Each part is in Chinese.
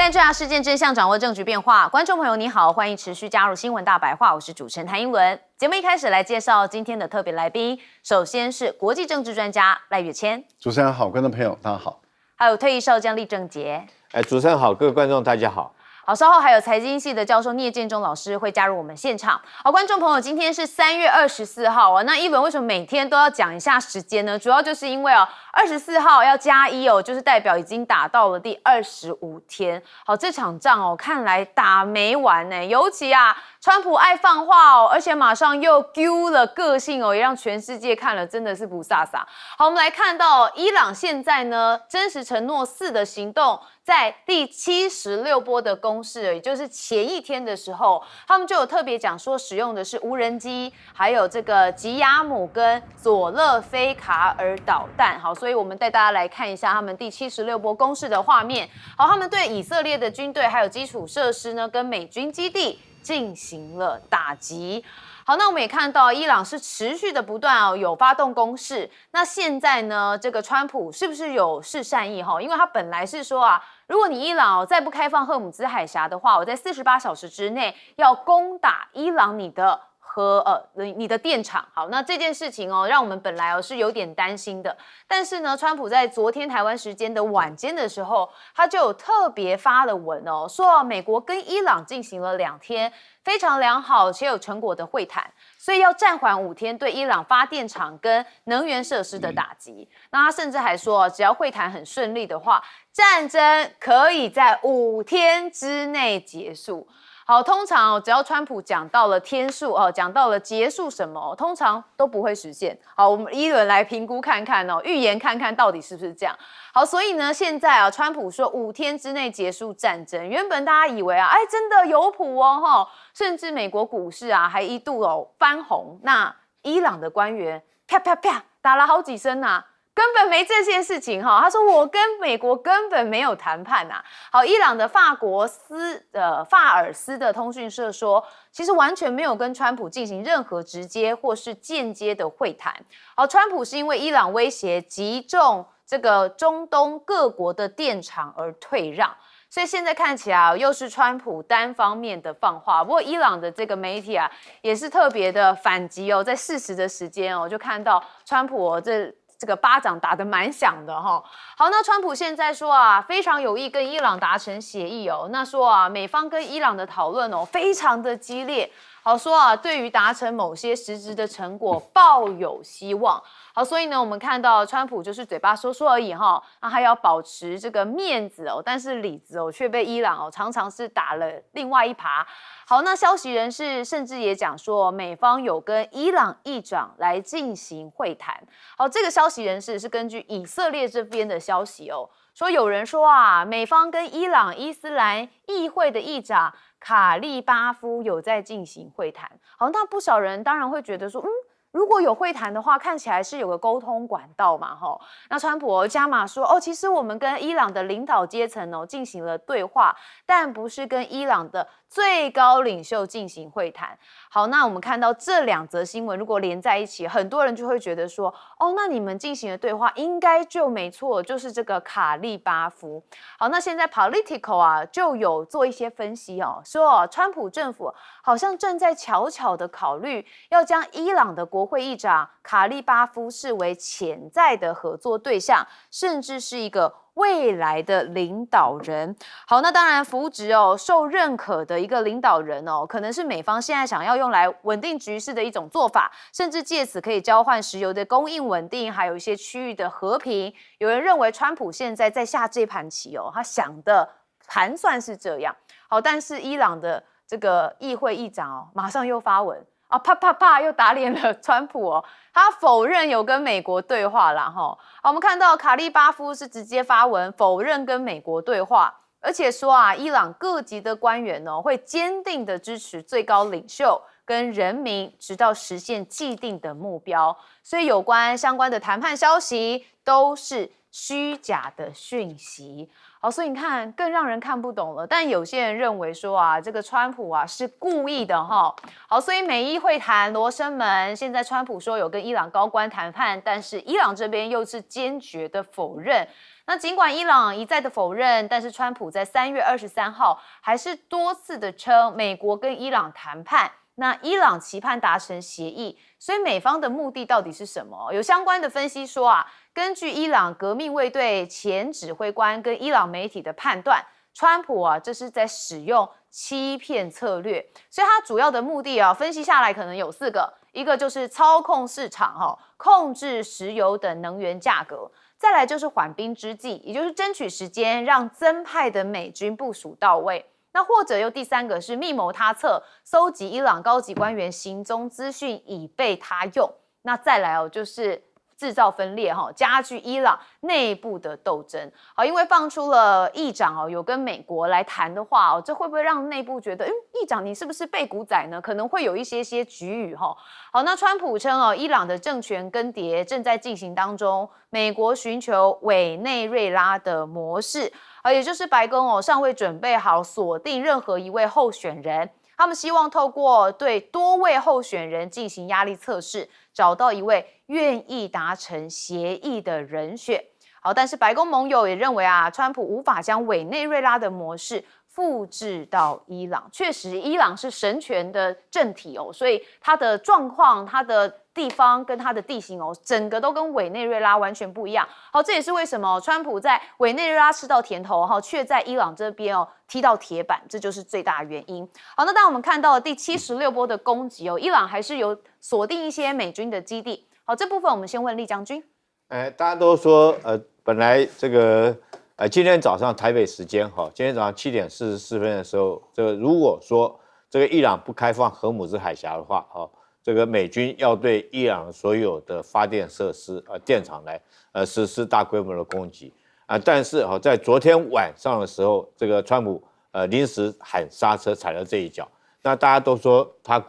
带这事件真相，掌握政局变化。观众朋友你好，欢迎持续加入新闻大白话，我是主持人谭英文。节目一开始来介绍今天的特别来宾，首先是国际政治专家赖岳谦。主持人好，观众朋友大家好。还有退役少将厉正杰。主持人好，各位观众大家好。好，稍后还有财经系的教授聂建中老师会加入我们现场。好，观众朋友，今天是3月24号啊。那一轮为什么每天都要讲一下时间呢？主要就是因为24号要加1哦，就是代表已经打到了第25天。好，这场仗看来打没完呢。尤其川普爱放话而且马上又丢了个性也让全世界看了真的是不飒飒。好，我们来看到伊朗现在呢，真实承诺4的行动。在第76波的攻势，也就是前一天的时候，他们就有特别讲说，使用的是无人机，还有这个吉亚姆跟佐勒菲卡尔导弹。好，所以我们带大家来看一下他们第76波攻势的画面。好，他们对以色列的军队还有基础设施呢，跟美军基地进行了打击。好，那我们也看到伊朗是持续的不断有发动攻势。那现在呢，这个川普是不是有示善意因为他本来是说如果你伊朗再不开放荷姆兹海峡的话，我在48小时之内要攻打伊朗你的电厂。好，那这件事情让我们本来是有点担心的。但是呢，川普在昨天台湾时间的晚间的时候，他就有特别发了文说美国跟伊朗进行了2天非常良好且有成果的会谈，所以要暂缓5天对伊朗发电厂跟能源设施的打击。那他甚至还说，只要会谈很顺利的话，战争可以在5天之内结束。好，通常只要川普讲到了天数讲到了结束什么通常都不会实现。好，我们一轮来评估看看预言看看到底是不是这样。好，所以呢，现在川普说5天之内结束战争，原本大家以为真的有谱甚至美国股市还一度翻红。那伊朗的官员啪啪啪打了好几声根本没这件事情他说我跟美国根本没有谈判好，伊朗的法尔斯的通讯社说，其实完全没有跟川普进行任何直接或是间接的会谈。好，川普是因为伊朗威胁击中这个中东各国的电厂而退让。所以现在看起来又是川普单方面的放话。不过伊朗的这个媒体也是特别的反击在适时的时间就看到川普这个巴掌打得蛮响的好，那川普现在说非常有意跟伊朗达成协议那说美方跟伊朗的讨论非常的激烈。好，说对于达成某些实质的成果抱有希望。好，所以呢，我们看到川普就是嘴巴说说而已那还要保持这个面子但是里子却被伊朗常常是打了另外一耙。好，那消息人士甚至也讲说，美方有跟伊朗议长来进行会谈。好，这个消息人士是根据以色列这边的消息说有人说美方跟伊朗伊斯兰议会的议长卡利巴夫有在进行会谈。好，那不少人当然会觉得说，如果有会谈的话，看起来是有个沟通管道嘛那川普加码说其实我们跟伊朗的领导阶层进行了对话，但不是跟伊朗的最高领袖进行会谈。好，那我们看到这2则新闻如果连在一起，很多人就会觉得说那你们进行的对话应该就没错，就是这个卡利巴夫。好，那现在 Politico 就有做一些分析说川普政府好像正在悄悄的考虑要将伊朗的国会议长卡利巴夫视为潜在的合作对象，甚至是一个未来的领导人。好，那当然扶植受认可的一个领导人可能是美方现在想要用来稳定局势的一种做法，甚至借此可以交换石油的供应稳定，还有一些区域的和平。有人认为川普现在在下这盘棋他想的盘算是这样。好，但是伊朗的这个议会议长马上又发文啪啪啪又打脸了川普他否认有跟美国对话啦好，我们看到卡利巴夫是直接发文否认跟美国对话，而且说伊朗各级的官员会坚定的支持最高领袖跟人民，直到实现既定的目标。所以有关相关的谈判消息都是虚假的讯息。好，所以你看，更让人看不懂了。但有些人认为说啊，这个川普啊是故意的哈。好，所以美伊会谈罗生门，现在川普说有跟伊朗高官谈判，但是伊朗这边又是坚决的否认。那尽管伊朗一再的否认，但是川普在3月23号还是多次的称美国跟伊朗谈判。那伊朗期盼达成协议，所以美方的目的到底是什么？有相关的分析说啊，根据伊朗革命卫队前指挥官跟伊朗媒体的判断，川普啊这是在使用欺骗策略，所以他主要的目的啊，分析下来可能有4个，一个就是操控市场控制石油等能源价格，再来就是缓兵之计，也就是争取时间，让增派的美军部署到位。那或者又第3个是密谋他策，搜集伊朗高级官员行踪资讯以备他用。那再来就是制造分裂加剧伊朗内部的斗争。好，因为放出了议长有跟美国来谈的话这会不会让内部觉得议长你是不是背骨仔呢？可能会有一些局语好，那川普称伊朗的政权更迭正在进行当中，美国寻求委内瑞拉的模式。也就是白宫尚未准备好锁定任何一位候选人，他们希望透过对多位候选人进行压力测试，找到一位愿意达成协议的人选。好，但是白宫盟友也认为川普无法将委内瑞拉的模式复制到伊朗。确实，伊朗是神权的政体所以它的状况、它的地方跟它的地形整个都跟委内瑞拉完全不一样。好，这也是为什么川普在委内瑞拉吃到甜头却在伊朗这边踢到铁板，这就是最大的原因。好，那当我们看到第76波的攻击伊朗还是有锁定一些美军的基地。好，这部分我们先问厉将军。大家都说本来这个今天早上台北时间今天早上7点44分的时候，这个如果说这个伊朗不开放荷姆兹海峡的话这个美军要对伊朗所有的发电设施电厂来实施大规模的攻击但是在昨天晚上的时候，这个川普临时喊刹车，踩了这一脚。那大家都说川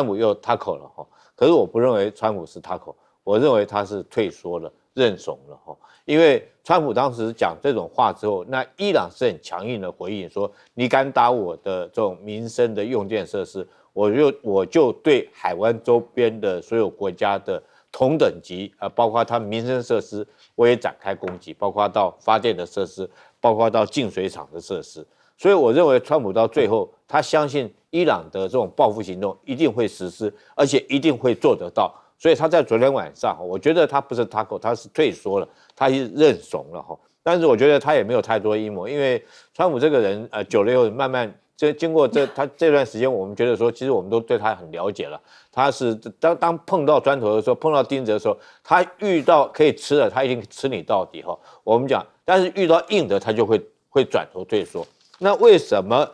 普又他口了可是我不认为川普是他口，我认为他是退缩了，认怂了因为川普当时讲这种话之后，那伊朗是很强硬的回应说，你敢打我的这种民生的用电设施，我就对海湾周边的所有国家的同等级包括他民生设施，我也展开攻击，包括到发电的设施，包括到净水厂的设施。所以我认为川普到最后，他相信伊朗的这种报复行动一定会实施，而且一定会做得到。所以他在昨天晚上，我觉得他不是他口，他是退缩了，他是认怂了但是我觉得他也没有太多阴谋，因为川普这个人久了以后慢慢经过他这段时间，我们觉得说，其实我们都对他很了解了。他是当碰到砖头的时候，碰到钉子的时候，他遇到可以吃的，他一定吃你到底我们讲，但是遇到硬的，他就会转头退缩。那为什么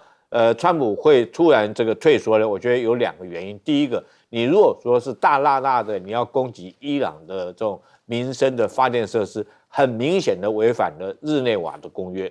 川普会突然这个退缩呢？我觉得有2个原因。第一个，你如果说是大辣辣的，你要攻击伊朗的这种民生的发电设施，很明显的违反了日内瓦的公约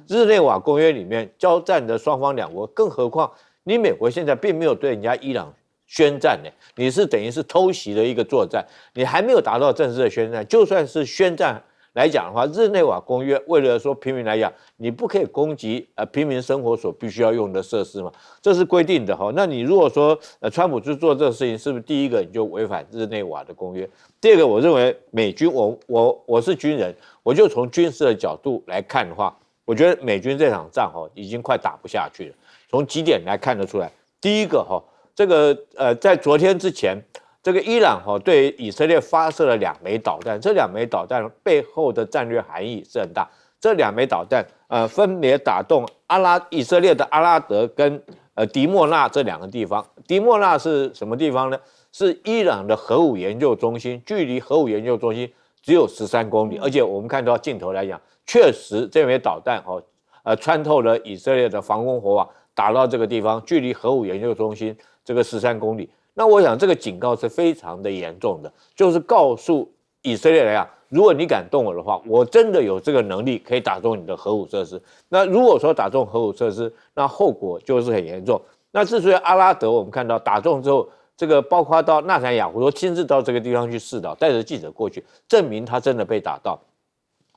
日内瓦公约里面交战的双方2国，更何况你美国现在并没有对人家伊朗宣战呢，你是等于是偷袭的一个作战，你还没有达到正式的宣战。就算是宣战来讲的话，日内瓦公约为了说平民来讲，你不可以攻击平民生活所必须要用的设施嘛，这是规定的那你如果说川普去做这个事情，是不是第一个你就违反日内瓦的公约？第二个，我认为美军，我是军人，我就从军事的角度来看的话，我觉得美军这场仗已经快打不下去了。从几点来看得出来，第一个这个在昨天之前，这个伊朗对以色列发射了2枚导弹，这2枚导弹背后的战略含义是很大。这2枚导弹分别打动以色列的阿拉德跟迪莫纳这2个地方。迪莫纳是什么地方呢？是伊朗的核武研究中心，距离核武研究中心只有13公里，而且我们看到镜头来讲，确实这枚导弹穿透了以色列的防空火网，打到这个地方，距离核武研究中心这个13公里。那我想这个警告是非常的严重的，就是告诉以色列来讲，如果你敢动我的话，我真的有这个能力可以打中你的核武设施。那如果说打中核武设施，那后果就是很严重。那之所以阿拉德我们看到打中之后，这个包括到纳坦雅胡都亲自到这个地方去试导，带着记者过去，证明他真的被打到。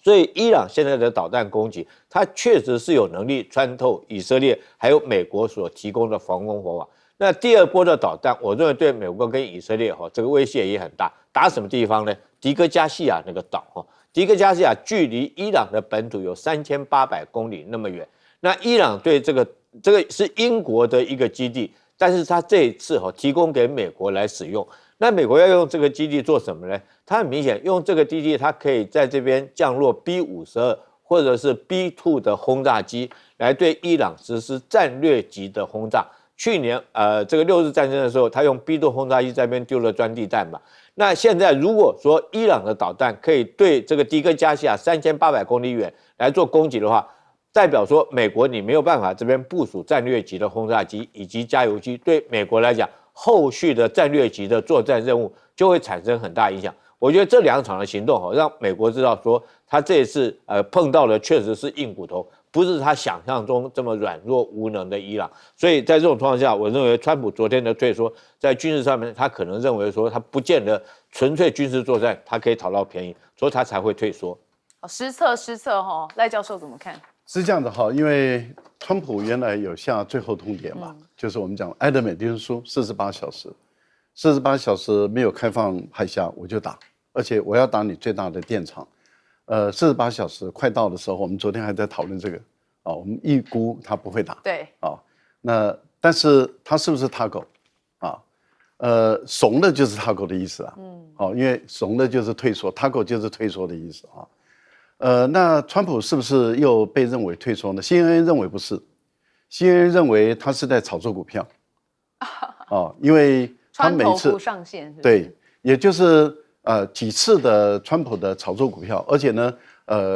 所以伊朗现在的导弹攻击，它确实是有能力穿透以色列还有美国所提供的防空火网。那第二波的导弹，我认为对美国跟以色列这个威胁也很大。打什么地方呢？迪戈加西亚那个岛迪戈加西亚距离伊朗的本土有3800公里那么远。那伊朗对这个是英国的一个基地，但是它这一次提供给美国来使用。那美国要用这个基地做什么呢？它很明显用这个基地，它可以在这边降落 B-52或者是 B-2的轰炸机，来对伊朗实施战略级的轰炸。去年这个6日战争的时候，他用 B-2轰炸机在那边丢了钻地弹嘛。那现在如果说伊朗的导弹可以对这个迪戈加西亚3800公里远来做攻击的话，代表说美国你没有办法这边部署战略级的轰炸机以及加油机，对美国来讲，后续的战略级的作战任务就会产生很大影响。我觉得这2场的行动让美国知道说，他这一次碰到的确实是硬骨头，不是他想象中这么软弱无能的伊朗。所以在这种状况下，我认为川普昨天的退缩，在军事上面他可能认为说他不见得纯粹军事作战他可以讨到便宜，所以他才会退缩。失策赖教授怎么看？是这样的因为川普原来有下最后通牒嘛，就是我们讲埃德美丁书48小时，48小时没有开放海峡我就打，而且我要打你最大的电厂。48小时快到的时候，我们昨天还在讨论这个我们预估他不会打。对那但是他是不是他狗怂的就是他狗的意思啊。因为怂的就是退缩，他狗就是退缩的意思那川普是不是又被认为退缩呢 ？CNN 认为不是 ，CNN 认为他是在炒作股票，因为他每次上线对，也就是几次的川普的炒作股票，而且呢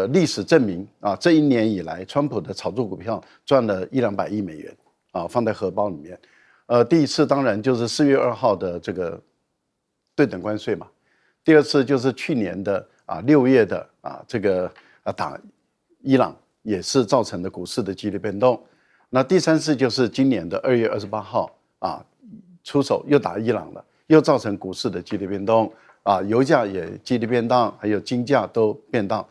历史证明这1年以来，川普的炒作股票赚了100-200亿美元放在荷包里面。第一次当然就是4月2号的这个对等关税嘛，第二次就是去年的6月的这个打伊朗也是造成的股市的激烈变动。那第三次就是今年的2月28号出手又打伊朗了，又造成股市的激烈变动油价也激烈变动，还有金价都变动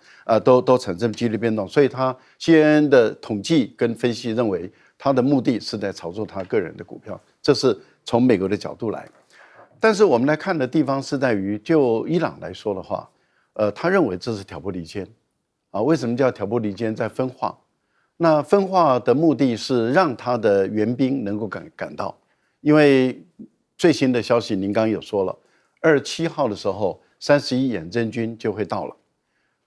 都产生激烈变动。所以他 CNN 的统计跟分析认为，他的目的是在炒作他个人的股票，这是从美国的角度来。但是我们来看的地方是在于，就伊朗来说的话，他认为这是挑拨离间为什么叫挑拨离间？在分化。那分化的目的是让他的援兵能够赶到，因为最新的消息您刚刚有说了，27号的时候31远征军就会到了。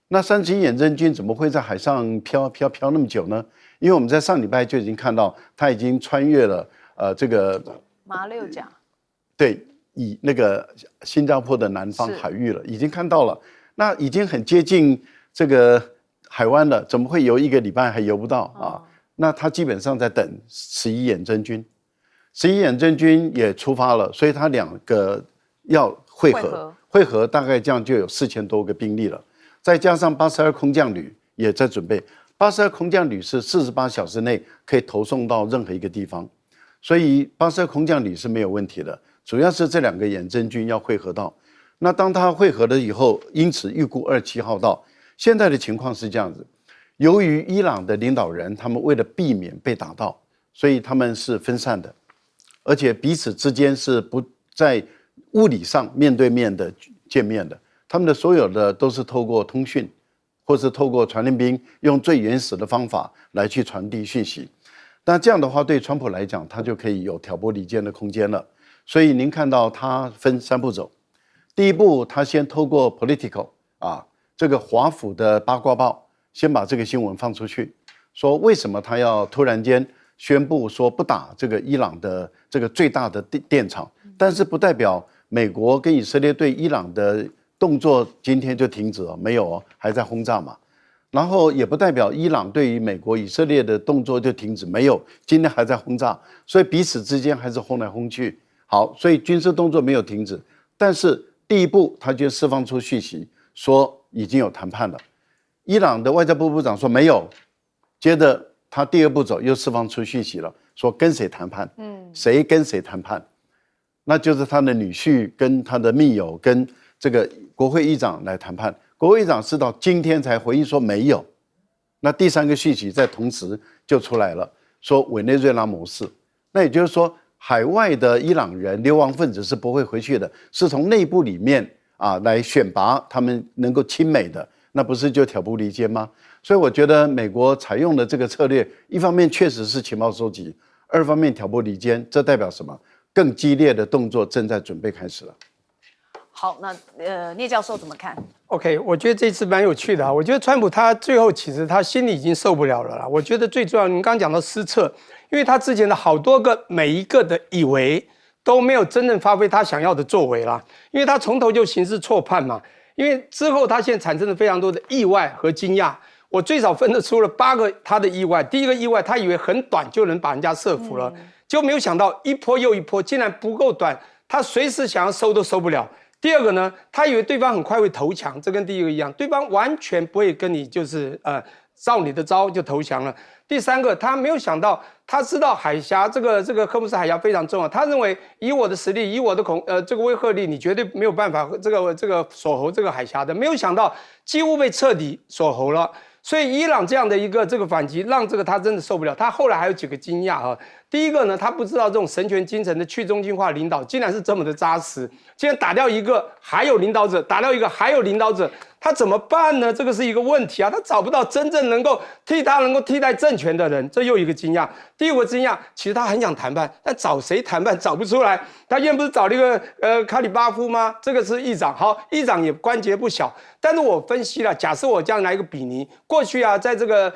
那31远征军怎么会在海上飘那么久呢？因为我们在上礼拜就已经看到，他已经穿越了这个马六甲，对，以那个新加坡的南方海域了，已经看到了，那已经很接近这个海湾了，怎么会游1个礼拜还游不到那他基本上在等11远征军，11远征军也出发了，所以他2个要会合大概这样就有4000多个兵力了，再加上82空降旅也在准备，82空降旅是48小时内可以投送到任何一个地方，所以82空降旅是没有问题的。主要是这2个远征军要会合到，那当他会合了以后，因此预估27号到。现在的情况是这样子，由于伊朗的领导人他们为了避免被打到，所以他们是分散的，而且彼此之间是不在物理上面对面的见面的，他们的所有的都是透过通讯，或是透过传令兵用最原始的方法来去传递讯息。那这样的话，对川普来讲，他就可以有挑拨离间的空间了。所以您看到他分3步走，第一步他先透过 Politico 这个华府的八卦报先把这个新闻放出去，说为什么他要突然间宣布说不打这个伊朗的这个最大的电厂，但是不代表美国跟以色列对伊朗的动作今天就停止了，没有还在轰炸嘛。然后也不代表伊朗对于美国以色列的动作就停止，没有，今天还在轰炸，所以彼此之间还是轰来轰去。好，所以军事动作没有停止，但是第一步他就释放出讯息说已经有谈判了。伊朗的外交部部长说没有，接着他第2步走又释放出讯息了，说跟谁谈判，谁跟谁谈判，那就是他的女婿跟他的密友跟这个国会议长来谈判。国国会议长是到今天才回应说没有。那第三个讯息在同时就出来了，说委内瑞拉模式。那也就是说，海外的伊朗人流亡分子是不会回去的，是从内部里面来选拔他们能够亲美的，那不是就挑拨离间吗？所以我觉得美国采用的这个策略，一方面确实是情报收集，二方面挑拨离间，这代表什么？更激烈的动作正在准备开始了。好，那聂教授怎么看 ？OK， 我觉得这次蛮有趣的啊。我觉得川普他最后其实他心里已经受不了了啦。我觉得最重要，您刚刚讲到失策，因为他之前的好多个每一个的以为都没有真正发挥他想要的作为啦，因为他从头就行事错判嘛。因为之后他现在产生了非常多的意外和惊讶。我最少分得出了8个他的意外。第一个意外，他以为很短就能把人家射服了，就没有想到一波又一波，竟然不够短，他随时想要收都收不了。第二个呢，他以为对方很快会投降，这跟第一个一样，对方完全不会跟你就是照你的招就投降了。第三个，他没有想到，他知道海峡这个科目斯海峡非常重要，他认为以我的实力，以我的这个威慑力，你绝对没有办法这个锁喉这个海峡的。没有想到几乎被彻底锁喉了。所以伊朗这样的一个这个反击，让他真的受不了。他后来还有几个惊讶啊。第一个呢，他不知道这种神权精神的去中心化领导竟然是这么的扎实，竟然打掉一个还有领导者，打掉一个还有领导者，他怎么办呢？这个是一个问题啊，他找不到真正能够替代政权的人，这又一个惊讶。第五个惊讶，其实他很想谈判，但找谁谈判找不出来。他原不是找了一个卡里巴夫吗？这个是议长，好，议长也关节不小。但是我分析了，假设我这样来一个比拟，过去啊，在这个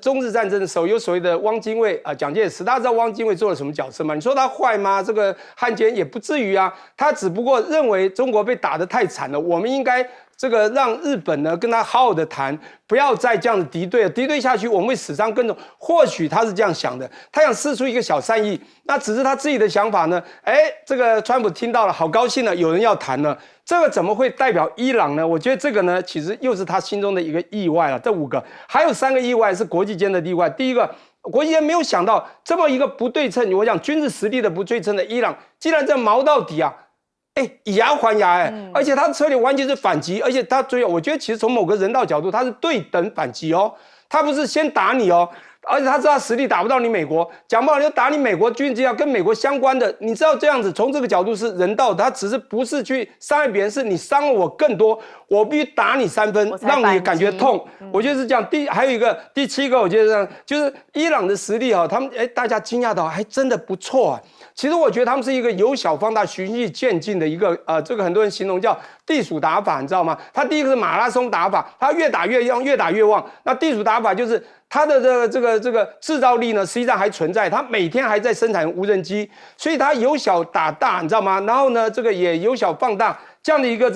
中日战争的时候，有所谓的汪精卫蒋介石，大家知道汪精卫做了什么角色吗？你说他坏吗？这个汉奸也不至于啊，他只不过认为中国被打得太惨了，我们应该这个让日本呢跟他好好的谈，不要再这样的敌对下去，我们会死伤更重。或许他是这样想的，他想释出一个小善意，那只是他自己的想法呢。这个川普听到了，好高兴了，有人要谈了。这个怎么会代表伊朗呢？我觉得这个呢，其实又是他心中的一个意外了。这5个，还有3个意外是国际间的意外。第一个，国际间没有想到这么一个不对称，我讲军事实力的不对称的伊朗，竟然在毛到底啊！以牙还牙而且他的策略完全是反击，而且他我觉得其实从某个人道角度，他是对等反击哦，他不是先打你哦。而且他知道实力打不到你美国，讲不好就打你美国军机要跟美国相关的，你知道这样子，从这个角度是人道的，他只是不是去伤害别人，是你伤了我更多，我必须打你3分，让你感觉痛。我觉得是这样。还有一个第7个，我觉得这样，就是伊朗的实力他们大家惊讶到还真的不错啊。其实我觉得他们是一个由小放大、循序渐进的一个这个很多人形容叫地鼠打法，你知道吗？他第一个是马拉松打法，他越打越旺，越打越旺。那地鼠打法就是他的这个制造力呢，实际上还存在，他每天还在生产无人机，所以他由小打大，你知道吗？然后呢，这个也由小放大，这样的一个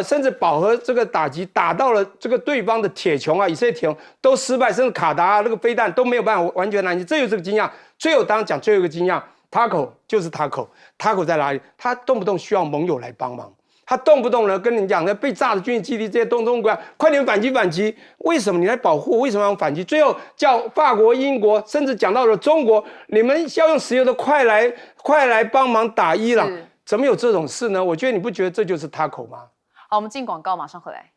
甚至饱和这个打击打到了这个对方的铁穹啊，以色列铁穹都失败，甚至卡达那个飞弹都没有办法完全拦截，这就是个惊讶。最后当然讲最后一个惊讶。Taco 就是 Taco 在哪里？他动不动需要盟友来帮忙，他动不动呢跟你讲呢被炸的军事基地这些东国家，快点反击！为什么你来保护？为什么要反击？最后叫法国、英国，甚至讲到了中国，你们要用石油的快来帮忙打伊朗，怎么有这种事呢？我觉得你不觉得这就是 Taco 吗？好，我们进广告，马上回来。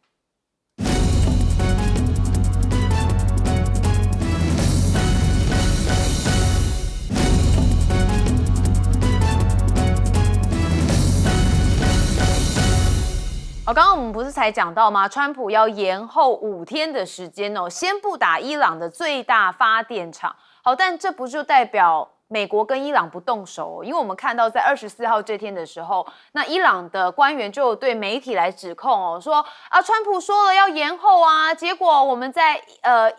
刚刚我们不是才讲到吗？川普要延后5天的时间哦，先不打伊朗的最大发电厂。好，但这不就代表美国跟伊朗不动手哦？因为我们看到在24号这天的时候，那伊朗的官员就对媒体来指控哦，说川普说了要延后啊，结果我们在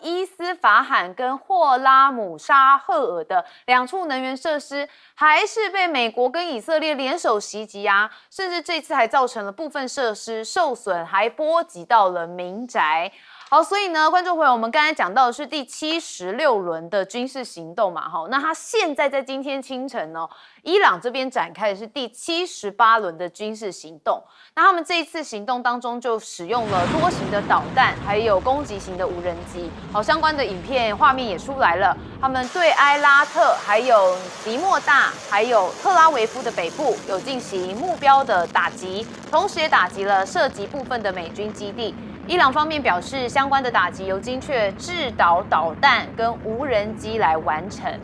伊斯法罕跟霍拉姆沙赫尔的2处能源设施，还是被美国跟以色列联手袭击啊，甚至这次还造成了部分设施受损，还波及到了民宅。好，所以呢，观众朋友，我们刚才讲到的是第76轮的军事行动嘛，那他现在在今天清晨呢，伊朗这边展开的是第78轮的军事行动。那他们这一次行动当中就使用了多型的导弹，还有攻击型的无人机。好，相关的影片画面也出来了。他们对埃拉特、还有迪莫大、还有特拉维夫的北部有进行目标的打击，同时也打击了涉及部分的美军基地。伊朗方面表示，相关的打击由精确制导导弹跟无人机来完成。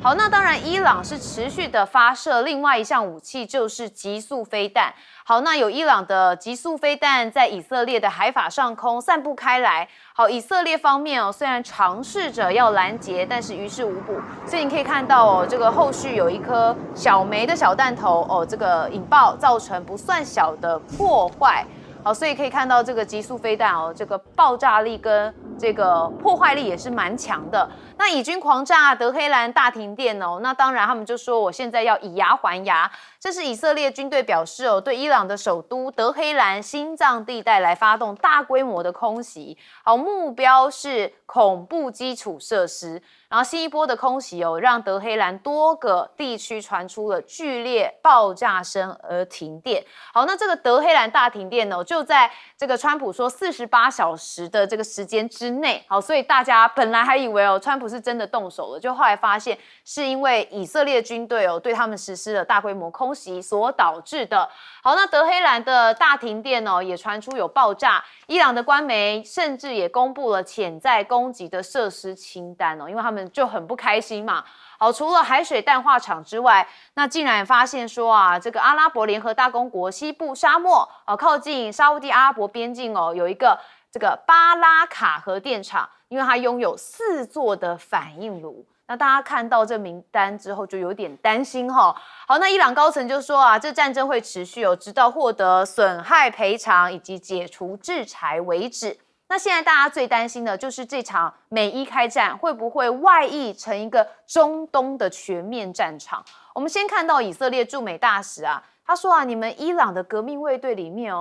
好，那当然，伊朗是持续的发射另外一项武器，就是极速飞弹。好，那有伊朗的极速飞弹在以色列的海法上空散布开来。好，以色列方面虽然尝试着要拦截，但是于事无补。所以你可以看到这个后续有一颗小枚的小弹头这个引爆造成不算小的破坏。好，所以可以看到这个极速飞弹这个爆炸力跟这个破坏力也是蛮强的。那以军狂炸德黑兰大停电那当然他们就说我现在要以牙还牙。这是以色列军队表示对伊朗的首都德黑兰心脏地带来发动大规模的空袭。好，目标是恐怖基础设施。然后新一波的空袭让德黑兰多个地区传出了剧烈爆炸声而停电。好，那这个德黑兰大停电就在这个川普说48小时的这个时间之内。好，所以大家本来还以为川普是真的动手了，就后来发现是因为以色列军队对他们实施了大规模空袭所导致的。好，那德黑兰的大停电也传出有爆炸，伊朗的官媒甚至也公布了潜在攻击的设施清单因为他们就很不开心嘛。好，除了海水淡化厂之外，那竟然发现说这个阿拉伯联合大公国西部沙漠靠近沙烏地阿拉伯边境有一个这个巴拉卡核电厂，因为它拥有4座的反应炉。那大家看到这名单之后就有点担心好，那伊朗高层就说这战争会持续直到获得损害赔偿以及解除制裁为止。那现在大家最担心的就是这场美伊开战会不会外溢成一个中东的全面战场。我们先看到以色列驻美大使他说你们伊朗的革命卫队里面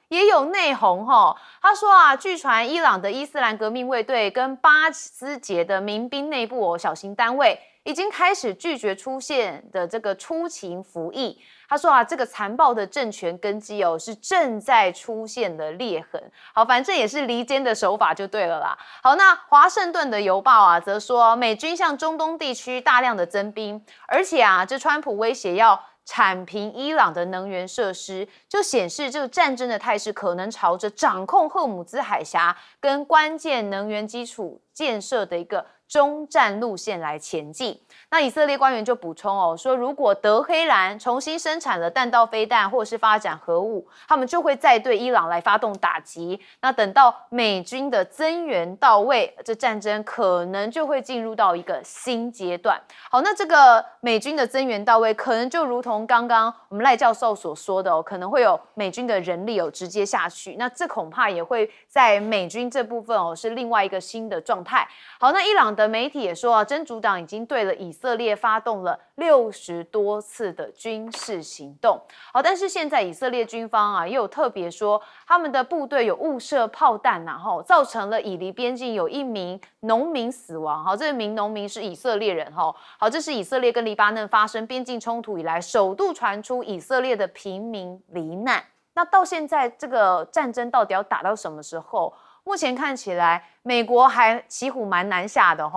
也有内讧他说据传伊朗的伊斯兰革命卫队跟巴斯捷的民兵内部小型单位已经开始拒绝出现的这个出勤服役。他说这个残暴的政权根基是正在出现的裂痕。好，反正也是离间的手法就对了啦。好，那华盛顿的邮报则说美军向中东地区大量的增兵，而且这川普威胁要铲平伊朗的能源设施，就显示这个战争的态势可能朝着掌控荷姆兹海峡跟关键能源基础建设的一个中战路线来前进。那以色列官员就补充说，如果德黑兰重新生产了弹道飞弹或是发展核武，他们就会再对伊朗来发动打击。那等到美军的增援到位，这战争可能就会进入到一个新阶段。好，那这个美军的增援到位，可能就如同刚刚我们赖教授所说的可能会有美军的人力直接下去。那这恐怕也会在美军这部分是另外一个新的状态。好，那伊朗的媒体也说真主党已经对了以色列发动了60多次的军事行动。好，但是现在以色列军方也有特别说，他们的部队有误射炮弹造成了以黎边境有1名农民死亡。好，这名农民是以色列人好，这是以色列跟黎巴嫩发生边境冲突以来首度传出以色列的平民罹难。那到现在这个战争到底要打到什么时候？目前看起来美国还骑虎蛮难下的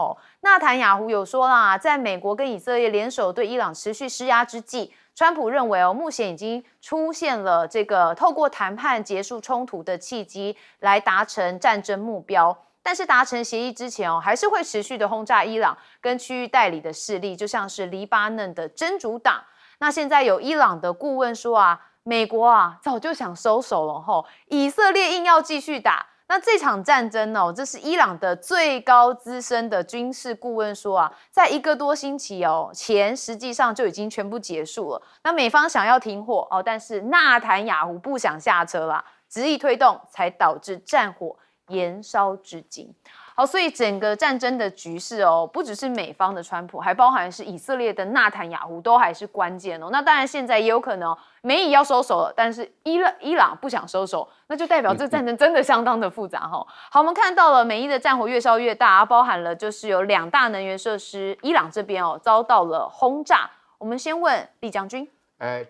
纳坦雅胡有说啦，在美国跟以色列联手对伊朗持续施压之际，川普认为目前已经出现了这个透过谈判结束冲突的契机，来达成战争目标。但是达成协议之前还是会持续的轰炸伊朗跟区域代理的势力，就像是黎巴嫩的真主党。那现在有伊朗的顾问说美国早就想收手了以色列硬要继续打。那这场战争这是伊朗的最高资深的军事顾问说在1个多星期前实际上就已经全部结束了。那美方想要停火但是纳坦雅胡不想下车啦，执意推动，才导致战火延烧至今。好，所以整个战争的局势不只是美方的川普，还包含是以色列的纳坦雅胡，都还是关键那当然现在也有可能美以要收手了，但是伊朗不想收手，那就代表这战争真的相当的复杂好，我们看到了美伊的战火越烧越大，包含了就是有2大能源设施，伊朗这边遭到了轰炸。我们先问李将军。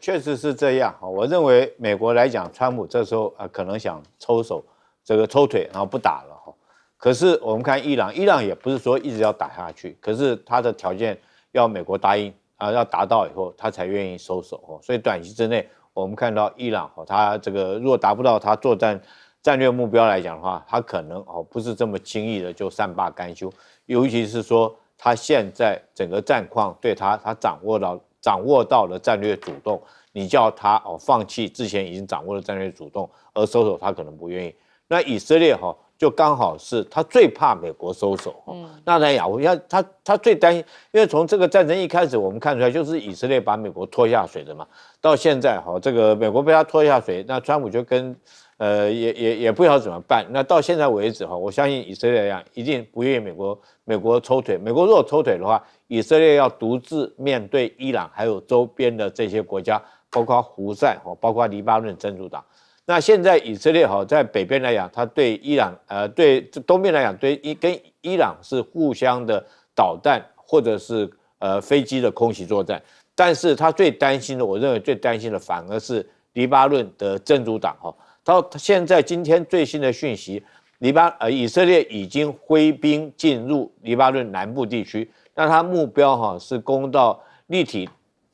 确实是这样。我认为美国来讲，川普这时候可能想抽手，抽腿，然后不打了。可是我们看伊朗也不是说一直要打下去，可是他的条件要美国答应要达到以后，他才愿意收手。所以短期之内，我们看到伊朗他这个如果达不到他作战战略目标来讲的话，他可能不是这么轻易的就善罢甘休，尤其是说他现在整个战况对他掌握到了战略主动，你叫他放弃之前已经掌握的战略主动而收手，他可能不愿意。那以色列就刚好是他最怕美国收手。那来讲，他最担心，因为从这个战争一开始，我们看出来就是以色列把美国拖下水的嘛。到现在这个美国被他拖下水，那川普就跟也不知道怎么办。那到现在为止我相信以色列来讲一定不愿意美国抽腿。美国如果抽腿的话，以色列要独自面对伊朗还有周边的这些国家，包括胡塞包括黎巴嫩真主党。那现在以色列在北边来讲，它对伊朗对东边来讲跟伊朗是互相的导弹或者是飞机的空袭作战，但是他最担心的，我认为最担心的反而是黎巴嫩的真主党到现在今天最新的讯息，以色列已经挥兵进入黎巴嫩南部地区，那他目标是攻到利体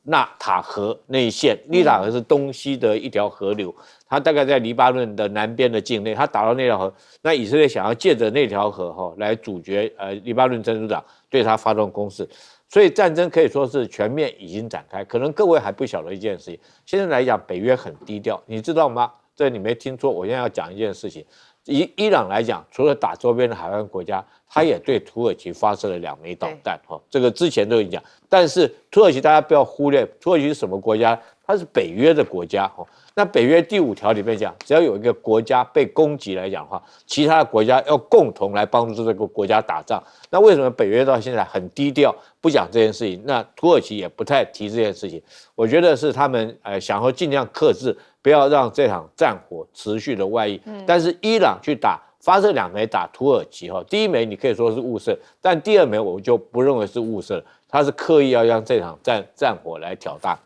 纳塔河那一线，利塔河是东西的一条河流，它大概在黎巴嫩的南边的境内，它打到那条河，那以色列想要借着那条河来阻绝黎巴嫩真主党对他发动攻势，所以战争可以说是全面已经展开。可能各位还不晓得一件事情，现在来讲北约很低调，你知道吗？这你没听错，我现在要讲一件事情。以伊朗来讲，除了打周边的海湾国家，他也对土耳其发射了2枚导弹这个之前都已经讲。但是土耳其大家不要忽略，土耳其是什么国家？它是北约的国家那北约第5条里面讲，只要有一个国家被攻击来讲的话，其他的国家要共同来帮助这个国家打仗。那为什么北约到现在很低调，不讲这件事情？那土耳其也不太提这件事情。我觉得是他们想要尽量克制，不要让这场战火持续的外溢。但是伊朗去发射2枚打土耳其第1枚你可以说是误射，但第2枚我就不认为是误射了，他是刻意要让这场战火来挑大。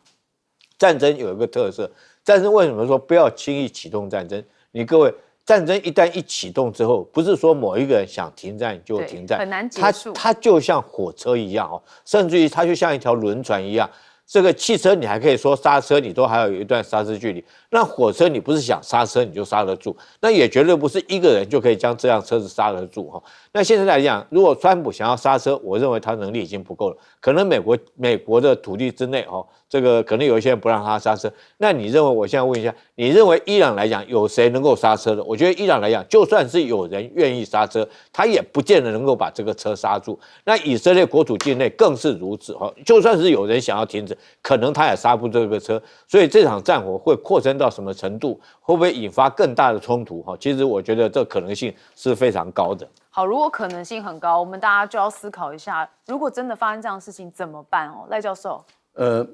战争有一个特色，战争为什么说不要轻易启动战争？各位，战争一旦启动之后，不是说某一个人想停战就停战，很难结束。它就像火车一样甚至于它就像一条轮船一样。这个汽车你还可以说刹车，你都还有一段刹车距离。那火车你不是想刹车你就刹得住，那也绝对不是一个人就可以将这辆车子刹得住那现在来讲，如果川普想要刹车，我认为他能力已经不够了。可能美国的土地之内这个可能有一些人不让他刹车。那你认为，我现在问一下，你认为伊朗来讲有谁能够刹车的？我觉得伊朗来讲，就算是有人愿意刹车，他也不见得能够把这个车刹住。那以色列国土境内更是如此就算是有人想要停止，可能他也刹不住这个车。所以这场战火会扩增到什么程度？会不会引发更大的冲突其实我觉得这可能性是非常高的。好，如果可能性很高，我们大家就要思考一下，如果真的发生这样的事情怎么办赖教授。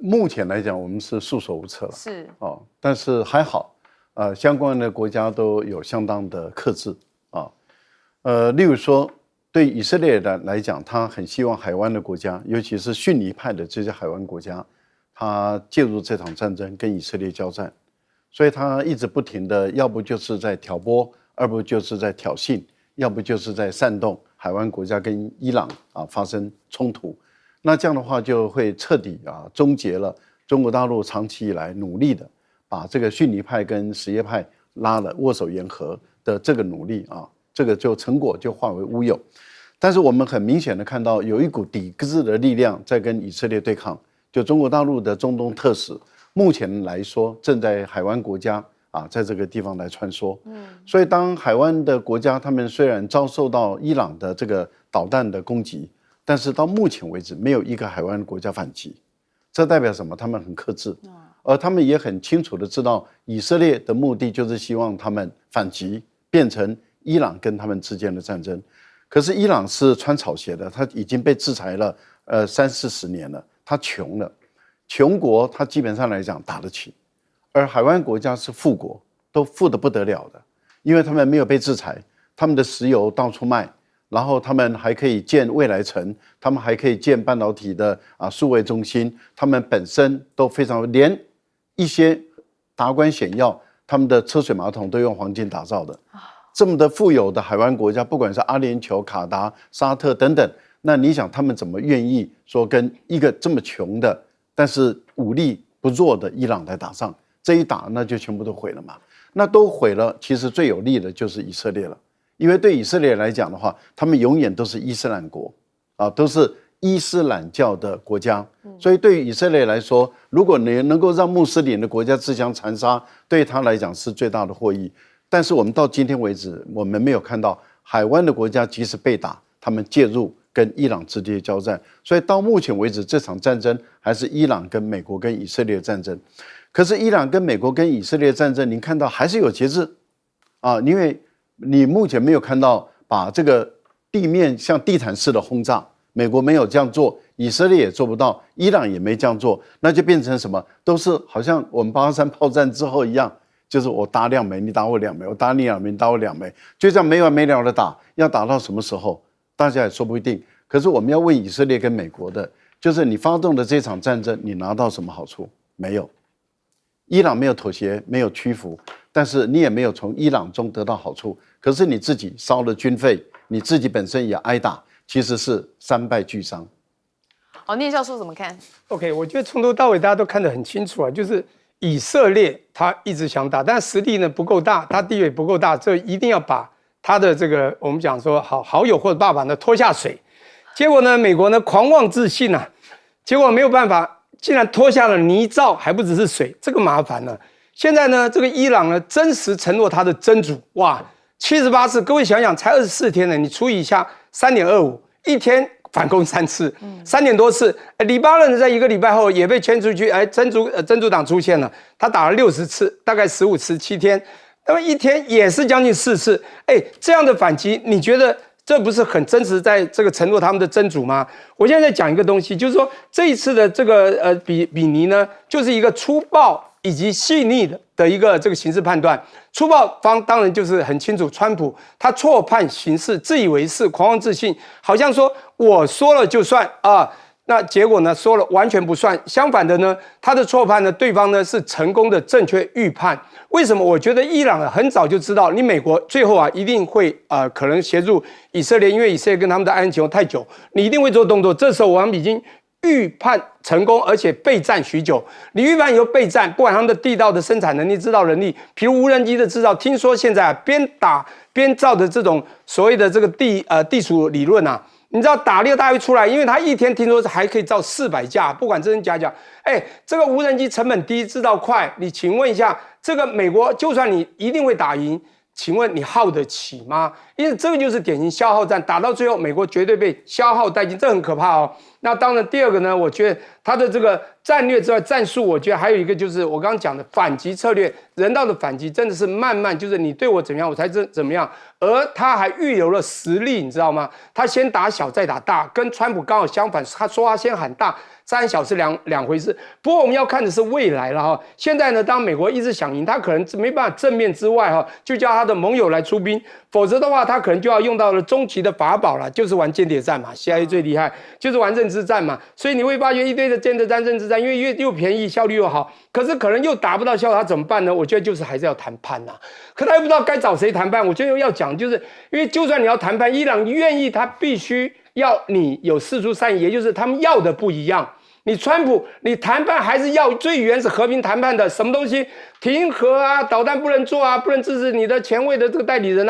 目前来讲，我们是束手无策了。是但是还好，相关的国家都有相当的克制例如说，对以色列来讲，他很希望海湾的国家，尤其是逊尼派的这些海湾国家，他介入这场战争，跟以色列交战，所以他一直不停的，要不就是在挑拨，要不就是在挑衅，要不就是在煽动海湾国家跟伊朗发生冲突。那这样的话就会彻底终结了中国大陆长期以来努力的把这个逊尼派跟什叶派拉了握手言和的这个努力这个就成果就化为乌有。但是我们很明显的看到有一股抵制的力量在跟以色列对抗，就中国大陆的中东特使目前来说正在海湾国家在这个地方来穿梭。所以当海湾的国家他们虽然遭受到伊朗的这个导弹的攻击，但是到目前为止没有一个海湾国家反击，这代表什么？他们很克制，而他们也很清楚的知道以色列的目的就是希望他们反击，变成伊朗跟他们之间的战争。可是伊朗是穿草鞋的，他已经被制裁了30-40年了，他穷了，穷国他基本上来讲打得起，而海湾国家是富国，都富得不得了的，因为他们没有被制裁，他们的石油到处卖然后他们还可以建未来城，他们还可以建半导体的数位中心，他们本身都非常，连一些达官显要，他们的车水马桶都用黄金打造的。这么的富有的海湾国家，不管是阿联酋、卡达、沙特等等，那你想他们怎么愿意说跟一个这么穷的，但是武力不弱的伊朗来打仗？这一打那就全部都毁了嘛。那都毁了，其实最有利的就是以色列了。因为对以色列来讲的话，他们永远都是伊斯兰国都是伊斯兰教的国家，所以对于以色列来说，如果你能够让穆斯林的国家自相残杀，对他来讲是最大的获益。但是我们到今天为止，我们没有看到海湾的国家即使被打，他们介入跟伊朗直接交战。所以到目前为止，这场战争还是伊朗跟美国跟以色列的战争。可是伊朗跟美国跟以色列的战争，您看到还是有节制因为你目前没有看到把这个地面像地毯式的轰炸，美国没有这样做，以色列也做不到，伊朗也没这样做，那就变成什么？都是好像我们823炮战之后一样，就是我打2枚，你打我2枚，我打你2枚，你打我2枚，就这样没完没了的打，要打到什么时候？大家也说不一定。可是我们要问以色列跟美国的，就是你发动的这场战争，你拿到什么好处？没有。伊朗没有妥协，没有屈服，但是你也没有从伊朗中得到好处。可是你自己烧了军费，你自己本身也挨打，其实是3败俱伤。聂教授怎么看 ？OK， 我觉得从头到尾大家都看得很清楚就是以色列他一直想打，但实力呢不够大，他地位不够大，这一定要把他的这个我们讲说好友或者爸爸呢拖下水。结果呢，美国呢狂妄自信结果没有办法。竟然脱下了泥沼，还不只是水，这个麻烦了。现在呢，这个伊朗呢，真实承诺他的真主，哇，78次，各位想想，才24天呢，你除以一下3.25，一天反攻3次，3点多次。黎巴嫩在1个礼拜后也被圈出去，真主党出现了，他打了60次，大概15次，7天，那么一天也是将近4次。这样的反击，你觉得？这不是很真实，在这个承诺他们的真主吗？我现在在讲一个东西，就是说这一次的这个比尼呢，就是一个粗暴以及细腻的一个这个刑事判断。粗暴方当然就是很清楚，川普他错判刑事，自以为是，狂妄自信，好像说我说了就算那结果呢说了完全不算。相反的呢，他的错判呢，对方呢是成功的正确预判。为什么？我觉得伊朗很早就知道，你美国最后一定会可能协助以色列，因为以色列跟他们的安全太久，你一定会做动作。这时候我们已经预判成功，而且备战许久。你预判以后备战，不管他们的地道的生产能力、制造能力，比如无人机的制造，听说现在边打边造的这种所谓的这个地属理论你知道打猎大会出来，因为他一天听说还可以造400架，不管真真假假。这个无人机成本低，制造快，你请问一下，这个美国就算你一定会打赢，请问你耗得起吗？因为这个就是典型消耗战，打到最后美国绝对被消耗殆尽，这很可怕那当然第二个呢，我觉得他的这个战略之外战术，我觉得还有一个就是我刚刚讲的反击策略，人道的反击真的是慢慢，就是你对我怎么样，我才怎么样。而他还预留了实力，你知道吗？他先打小再打大，跟川普刚好相反，他说他先喊大，3小是两回事。不过我们要看的是未来了现在呢，当美国一直想赢，他可能没办法正面之外就叫他的盟友来出兵，否则的话他可能就要用到了终极的法宝了，就是玩间谍战嘛 ，CIA 最厉害，就是玩认知战嘛。所以你会发觉一堆的间谍战、认知战，因为又便宜，效率又好，可是可能又达不到效果，他怎么办呢？我觉得就是还是要谈判可他又不知道该找谁谈判。我觉得要讲，就是因为就算你要谈判，伊朗愿意，他必须要你有释出善意，也就是他们要的不一样。你川普，你谈判还是要最原始和平谈判的，什么东西停核导弹不能做不能支持你的前卫的这个代理人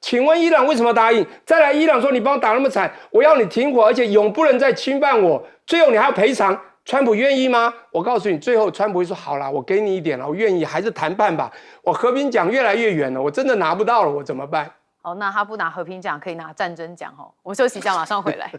请问伊朗为什么答应？再来，伊朗说你帮我打那么惨，我要你停火，而且永不能再侵犯我，最后你还要赔偿。川普愿意吗？我告诉你，最后川普会说好啦，我给你一点了，我愿意，还是谈判吧。我和平奖越来越远了，我真的拿不到了，我怎么办？那他不拿和平奖，可以拿战争奖我们休息一下，马上回来。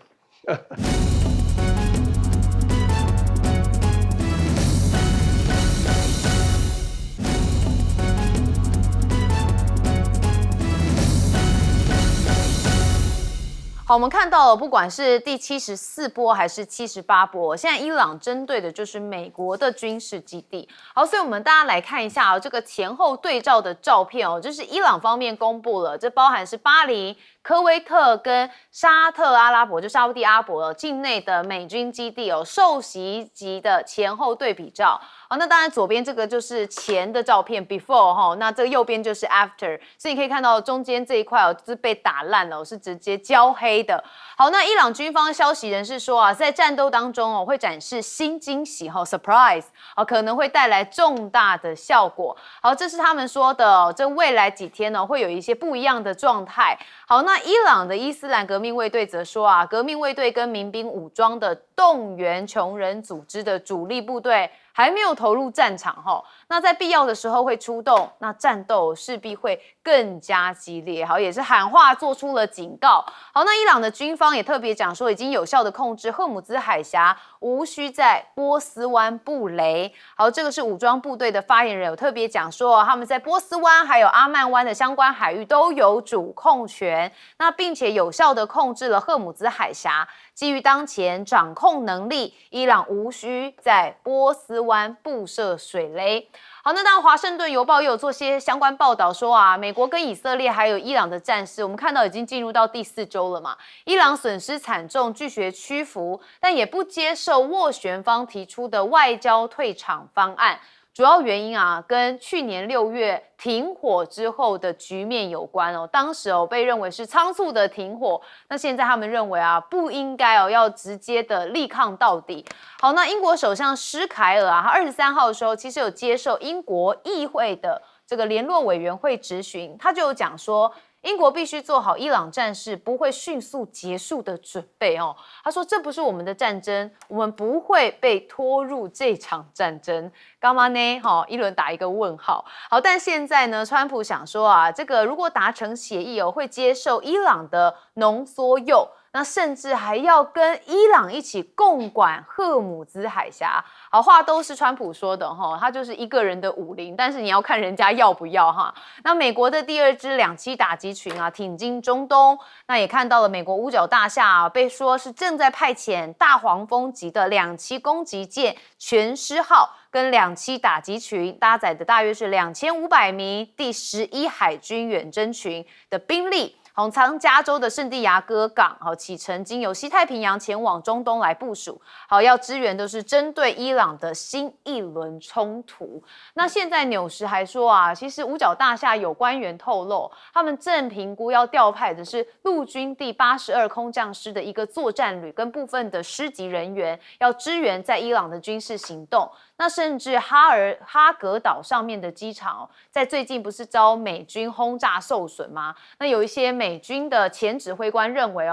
好，我们看到了，不管是第74波还是78波，现在伊朗针对的就是美国的军事基地。好，所以我们大家来看一下这个前后对照的照片哦，就是伊朗方面公布了，这包含是巴林、科威特跟沙特阿拉伯，就沙烏地阿拉伯境内的美军基地哦，受袭击的前后对比照。好，那当然左边这个就是前的照片 before 哈，那这个右边就是 after， 所以你可以看到中间这一块哦，是被打烂了，是直接焦黑的。好，那伊朗军方消息人士说啊，在战斗当中哦，会展示新惊喜哈 surprise 啊，可能会带来重大的效果。好，这是他们说的哦，这未来几天呢会有一些不一样的状态。好，那伊朗的伊斯兰革命卫队则说啊，革命卫队跟民兵武装的动员穷人组织的主力部队还没有投入战场哈，那在必要的时候会出动，那战斗势必会更加激烈。好，也是喊话做出了警告。好，那伊朗的军方也特别讲说，已经有效的控制荷姆兹海峡，无需在波斯湾布雷。好，这个是武装部队的发言人有特别讲说，他们在波斯湾还有阿曼湾的相关海域都有主控权，那并且有效的控制了荷姆兹海峡。基于当前掌控能力，伊朗无需在波斯湾布设水雷。好，那当然，华盛顿邮报也有做些相关报道说啊，美国跟以色列还有伊朗的战事，我们看到已经进入到第4周了嘛，伊朗损失惨重，拒绝屈服，但也不接受斡旋方提出的外交退场方案。主要原因啊，跟去年6月停火之后的局面有关哦。当时哦被认为是仓促的停火，那现在他们认为啊不应该哦要直接的力抗到底。好，那英国首相施凯尔啊，他23号的时候其实有接受英国议会的这个联络委员会质询，他就有讲说，英国必须做好伊朗战事不会迅速结束的准备哦。他说这不是我们的战争，我们不会被拖入这场战争。干嘛呢？一轮打一个问号。好，但现在呢，川普想说啊，这个如果达成协议哦，会接受伊朗的浓缩铀。那甚至还要跟伊朗一起共管荷姆兹海峡。好，话都是川普说的哈，他就是一个人的武林，但是你要看人家要不要哈。那美国的第2支两栖打击群啊，挺进中东，那也看到了美国五角大厦啊，被说是正在派遣大黄蜂级的两栖攻击舰全狮号跟两栖打击群，搭载的大约是2500名第11海军远征群的兵力。从加州的圣地亚哥港启程，经由西太平洋前往中东来部署。好，要支援都是针对伊朗的新一轮冲突。那现在纽时还说啊，其实五角大厦有官员透露，他们正评估要调派的是陆军第82空降师的一个作战旅跟部分的师级人员，要支援在伊朗的军事行动。那甚至哈格岛上面的机场在最近不是遭美军轰炸受损吗？那有一些美军的前指挥官认为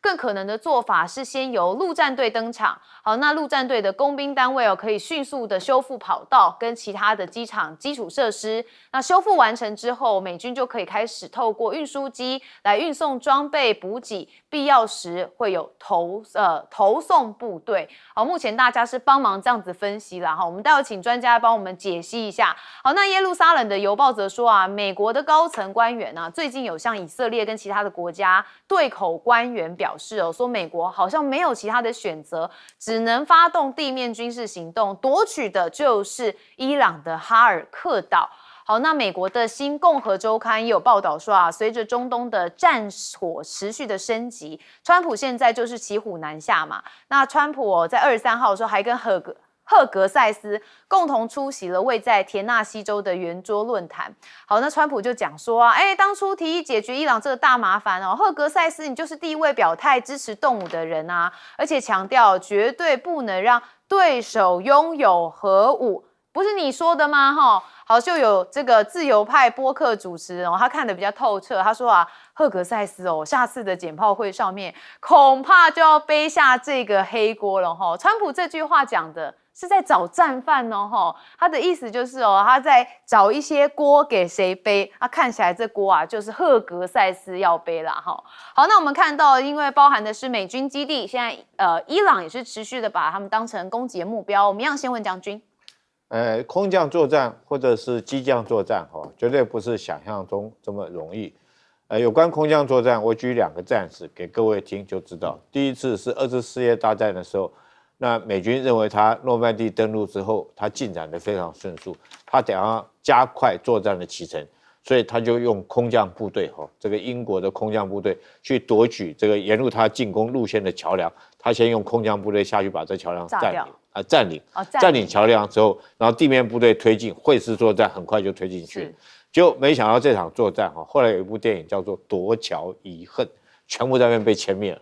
更可能的做法是先由陆战队登场。好，那陆战队的工兵单位可以迅速的修复跑道跟其他的机场基础设施。那修复完成之后，美军就可以开始透过运输机来运送装备补给，必要时会有投送部队。好，目前大家是帮忙这样子分析啦。好，我们待会请专家帮我们解析一下。好，那耶路撒冷的邮报则说啊，美国的高层官员啊，最近有向以色列跟其他的国家对口官员表示说美国好像没有其他的选择，只能发动地面军事行动，夺取的就是伊朗的哈尔克岛。好，那美国的新共和周刊也有报道说啊，随着中东的战火持续的升级，川普现在就是骑虎难下嘛。那川普在23号的时候还跟赫格塞斯共同出席了位在田纳西州的圆桌论坛。好，那川普就讲说啊，当初提议解决伊朗这个大麻烦赫格塞斯你就是第一位表态支持动武的人啊，而且强调绝对不能让对手拥有核武，不是你说的吗？好，就有这个自由派播客主持人他看得比较透彻，他说啊，赫格塞斯下次的简报会上面恐怕就要背下这个黑锅了川普这句话讲的是在找战犯他的意思就是他在找一些锅给谁背看起来这锅啊就是赫格塞斯要背啦好，那我们看到因为包含的是美军基地，现在伊朗也是持续的把他们当成攻击的目标。我们一样先问将军。空降作战或者是机降作战绝对不是想象中这么容易。有关空降作战，我举2个战史给各位听就知道。第一次是2次世界大战的时候，那美军认为他诺曼底登陆之后，他进展得非常迅速，他想要加快作战的启程，所以他就用空降部队这个英国的空降部队去夺取这个沿路他进攻路线的桥梁，他先用空降部队下去把这桥梁占领桥梁之后，然后地面部队推进会师作战，很快就推进去。结果没想到这场作战后来有一部电影叫做《夺桥遗恨》，全部在那边被歼灭了。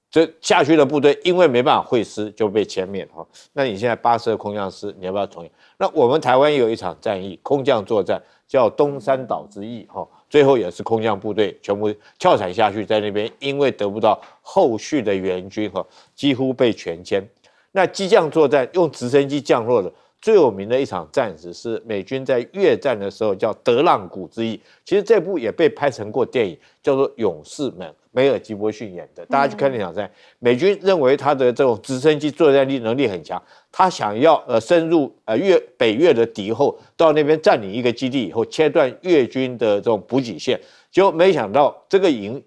这下去的部队因为没办法会师就被歼灭了。那你现在82空降师，你要不要重演？那我们台湾也有一场战役，空降作战叫东山岛之役，最后也是空降部队全部跳伞下去，在那边因为得不到后续的援军，几乎被全歼。那机降作战用直升机降落的。最有名的一场战史是美军在越战的时候叫德浪谷之役，其实这部也被拍成过电影，叫做《勇士们》，梅尔吉伯逊演的。大家去看那场战，美军认为他的这种直升机作战力能力很强，他想要深入北越的敌后，到那边占领一个基地以后，切断越军的这种补给线。结果没想到这个营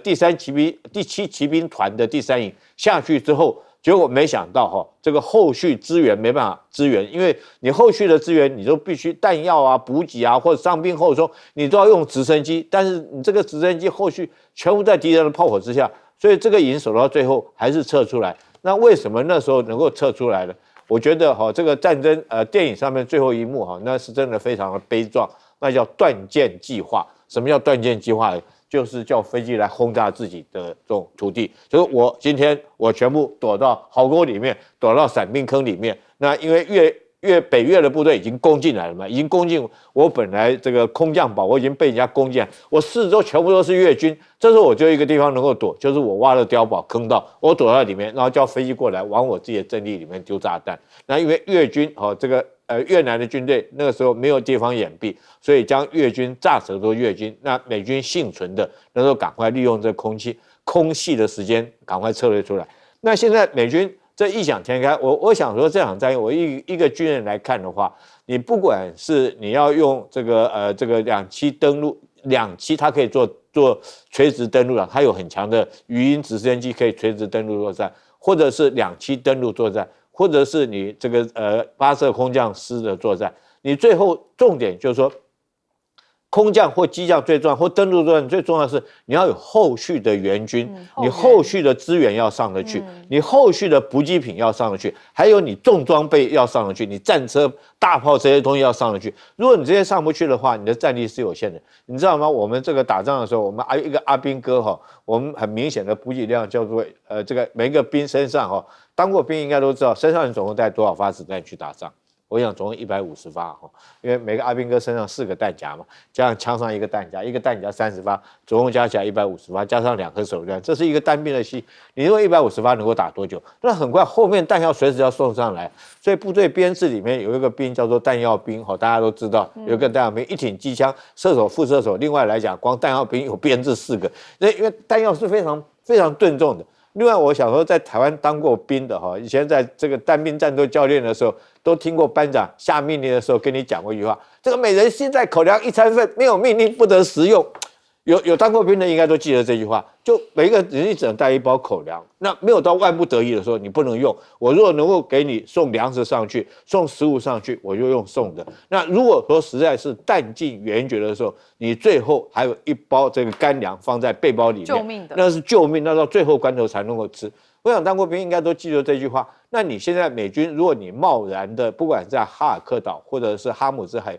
第7骑兵团的第3营下去之后。结果没想到这个后续支援没办法支援，因为你后续的支援你都必须弹药啊、补给啊，或者伤兵后送，你都要用直升机，但是你这个直升机后续全部在敌人的炮火之下，所以这个营守到最后还是撤出来。那为什么那时候能够撤出来呢？我觉得这个战争电影上面最后一幕那是真的非常的悲壮，那叫断剑计划。什么叫断剑计划呢？就是叫飞机来轰炸自己的这种土地，所以我今天全部躲到壕沟里面，躲到伞兵坑里面。那因为北越的部队已经攻进来了嘛，已经攻进我本来这个空降堡，我已经被人家攻进来，我四周全部都是越军，这时候我就一个地方能够躲，就是我挖了碉堡坑道，我躲在里面，然后叫飞机过来往我自己的阵地里面丢炸弹。那因为越军这个越南的军队那个时候没有地方掩蔽，所以将越军炸死多越军。那美军幸存的那时候赶快利用这空隙的时间赶快撤退出来。那现在美军这异想天开，我想说这场战役，我一个军人来看的话，你不管是你要用这个2栖登陆，2栖它可以做垂直登陆了，它有很强的语音直升机可以垂直登陆作战，或者是2栖登陆作战。或者是你这个82空降师的作战，你最后重点就是说，空降或机降最重要，或登陆作战最重要的是你要有后续的援军，你后续的资源要上得去，你后续的补给品要上得去，还有你重装备要上得去，你战车、大炮这些东西要上得去。如果你这些上不去的话，你的战力是有限的。你知道吗？我们这个打仗的时候，我们一个阿兵哥我们很明显的补给量叫做这个每一个兵身上当过兵应该都知道，身上你总共带多少发子弹去打仗？我想总共150发因为每个阿兵哥身上4个弹夹嘛，加上枪上一个弹夹，一个弹夹30发，总共加起来150发，加上2颗手榴弹，这是一个单兵的戏。你认为150发能够打多久？那很快后面弹药随时要送上来，所以部队编制里面有一个兵叫做弹药兵大家都知道，有一个弹药兵，一挺机枪，射手、副射手。另外来讲，光弹药兵有编制4个，因为弹药是非常非常吨重的。另外，我想说，在台湾当过兵的以前在这个单兵战斗教练的时候，都听过班长下命令的时候跟你讲过一句话：这个每人心在口粮一餐份，没有命令不得食用。有当过兵的应该都记得这句话，就每一个人你只能带一包口粮，那没有到万不得已的时候你不能用。我如果能够给你送粮食上去，送食物上去，我就用送的。那如果说实在是弹尽援绝的时候，你最后还有一包这个干粮放在背包里面，救命的，那是救命，那到最后关头才能够吃。我想当过兵应该都记得这句话。那你现在美军，如果你贸然的，不管在哈尔克岛或者是哈姆兹海，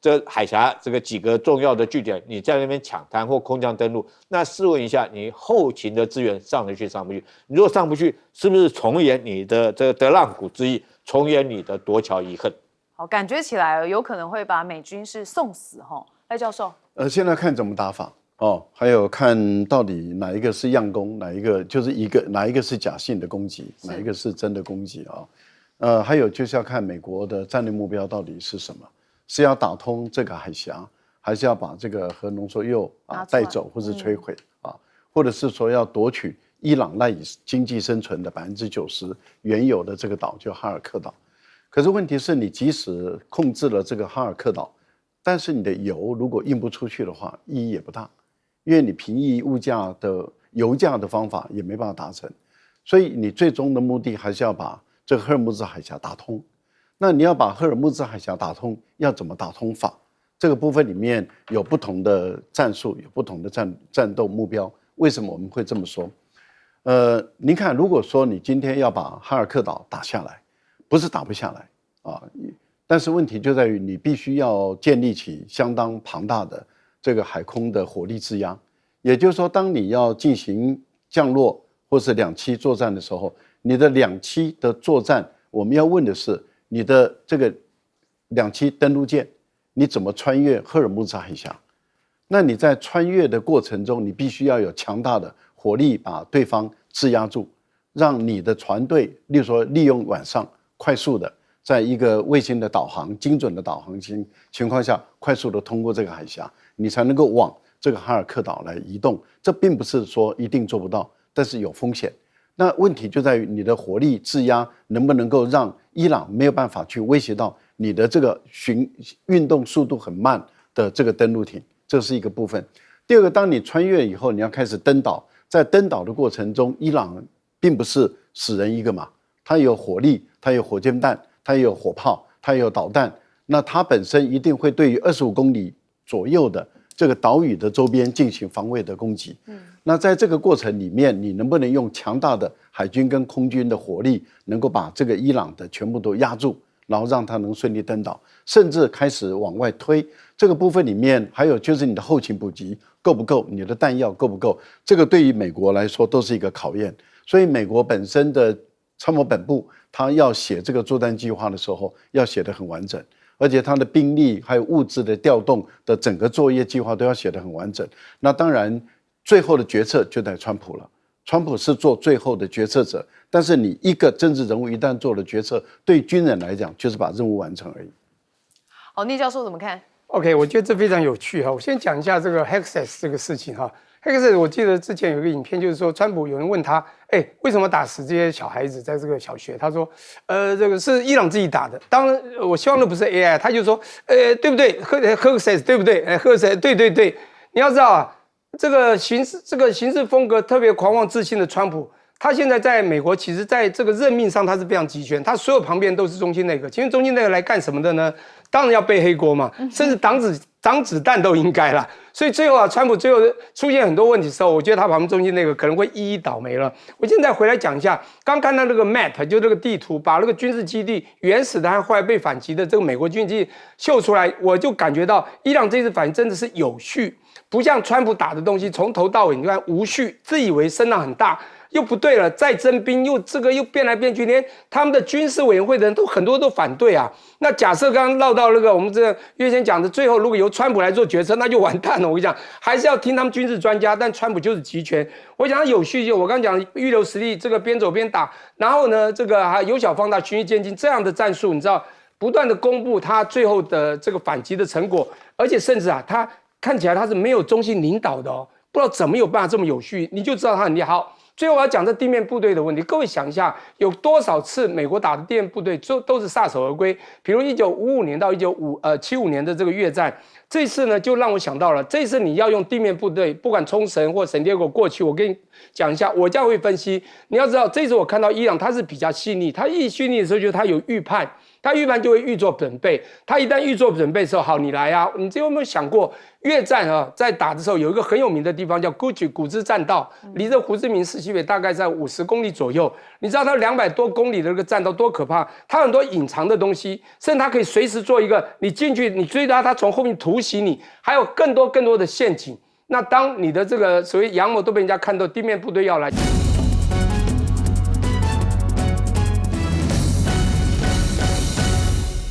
这海峡这个几个重要的据点，你在那边抢滩或空降登陆，那试问一下，你后勤的资源上得去上不去？你如果上不去，是不是重演你的这个德浪谷之役，重演你的夺桥遗恨？好，感觉起来有可能会把美军是送死赖教授。现在看怎么打法还有看到底哪一个是样攻，哪一个就是哪一个是假性的攻击，哪一个是真的攻击还有就是要看美国的战略目标到底是什么。是要打通这个海峡，还是要把这个核浓缩铀带走或是摧毁或者是说要夺取伊朗赖以经济生存的90%原有的这个岛，就哈尔克岛。可是问题是你即使控制了这个哈尔克岛，但是你的油如果运不出去的话，意义也不大，因为你平抑物价的油价的方法也没办法达成，所以你最终的目的还是要把这个赫尔木兹海峡打通。那你要把赫尔木兹海峡打通，要怎么打通法？这个部分里面有不同的战术，有不同的战斗目标。为什么我们会这么说？您看，如果说你今天要把哈尔克岛打下来，不是打不下来啊，但是问题就在于你必须要建立起相当庞大的这个海空的火力制压。也就是说，当你要进行降落或是两栖作战的时候，你的两栖的作战，我们要问的是你的这个两栖登陆舰，你怎么穿越赫尔木兹海峡？那你在穿越的过程中，你必须要有强大的火力把对方制压住，让你的船队，例如说利用晚上快速的，在一个卫星的导航、精准的导航情况下，快速的通过这个海峡，你才能够往这个哈尔克岛来移动。这并不是说一定做不到，但是有风险。那问题就在于你的火力制压能不能够让伊朗没有办法去威胁到你的这个运动速度很慢的这个登陆艇，这是一个部分。第二个，当你穿越以后，你要开始登岛，在登岛的过程中，伊朗并不是死人一个嘛，它有火力，它有火箭弹，它也有火炮，它也有导弹，那它本身一定会对于25公里左右的这个岛屿的周边进行防卫的攻击。那在这个过程里面，你能不能用强大的海军跟空军的火力，能够把这个伊朗的全部都压住，然后让它能顺利登岛，甚至开始往外推。这个部分里面还有就是你的后勤补给够不够，你的弹药够不够，这个对于美国来说都是一个考验。所以美国本身的参谋本部，他要写这个作战计划的时候，要写得很完整，而且他的兵力还有物资的调动的整个作业计划都要写得很完整。那当然，最后的决策就在川普了。川普是做最后的决策者，但是你一个政治人物一旦做了决策，对军人来讲就是把任务完成而已。好，聂教授怎么看？ OK， 我觉得这非常有趣哈。我先讲一下这个 Hexas 这个事情哈。Hexas 我记得之前有一个影片，就是说川普有人问他，为什么打死这些小孩子在这个小学？他说，这个是伊朗自己打的。当然，我希望那不是 AI。他就说，对不对 ？Hexas 对不对？Hexas 对。你要知道啊，这个行事风格特别狂妄自信的川普，他现在在美国，其实在这个任命上他是非常集权，他所有旁边都是中心内阁。请问中心内阁来干什么的呢？当然要背黑锅嘛，甚至挡子弹都应该啦。所以最后啊，川普最后出现很多问题的时候，我觉得他旁边中心那个可能会一一倒霉了。我现在回来讲一下，刚看到那个 map， 就这个地图，把那个军事基地原始的和后来被反击的这个美国军事基地秀出来，我就感觉到伊朗这次反应真的是有序，不像川普打的东西从头到尾你看无序，自以为声浪很大。又不对了，再征兵又这个又变来变去，连他们的军事委员会的人都很多都反对啊。那假设刚刚唠到那个我们这个月先讲的，最后如果由川普来做决策，那就完蛋了。我跟你讲，还是要听他们军事专家，但川普就是集权。我讲他有序，就我刚刚讲预留实力，这个边走边打，然后呢，这个还由小放大，循序渐进这样的战术，你知道，不断的公布他最后的这个反击的成果，而且甚至啊，他看起来他是没有中心领导的哦，不知道怎么有办法这么有序，你就知道他很厉害。好，最后我要讲这地面部队的问题，各位想一下，有多少次美国打的地面部队都是撒手而归？比如1955年到75年的这个越战，这次呢就让我想到了，这次你要用地面部队，不管冲绳或圣地亚哥过去，我跟你讲一下，我这样会分析。你要知道，这次我看到伊朗他是比较细腻，他一细腻的时候，就是他有预判。他预判就会预做准备，他一旦预做准备的时候，好，你来啊！你有没有想过，越战啊，在打的时候有一个很有名的地方叫古芝栈道，离这胡志明市西北大概在50公里左右。你知道它200多公里的这个栈道多可怕？它很多隐藏的东西，甚至它可以随时做一个，你进去你追它，它从后面突袭你，还有更多的陷阱。那当你的这个所谓阳谋都被人家看到，地面部队要来。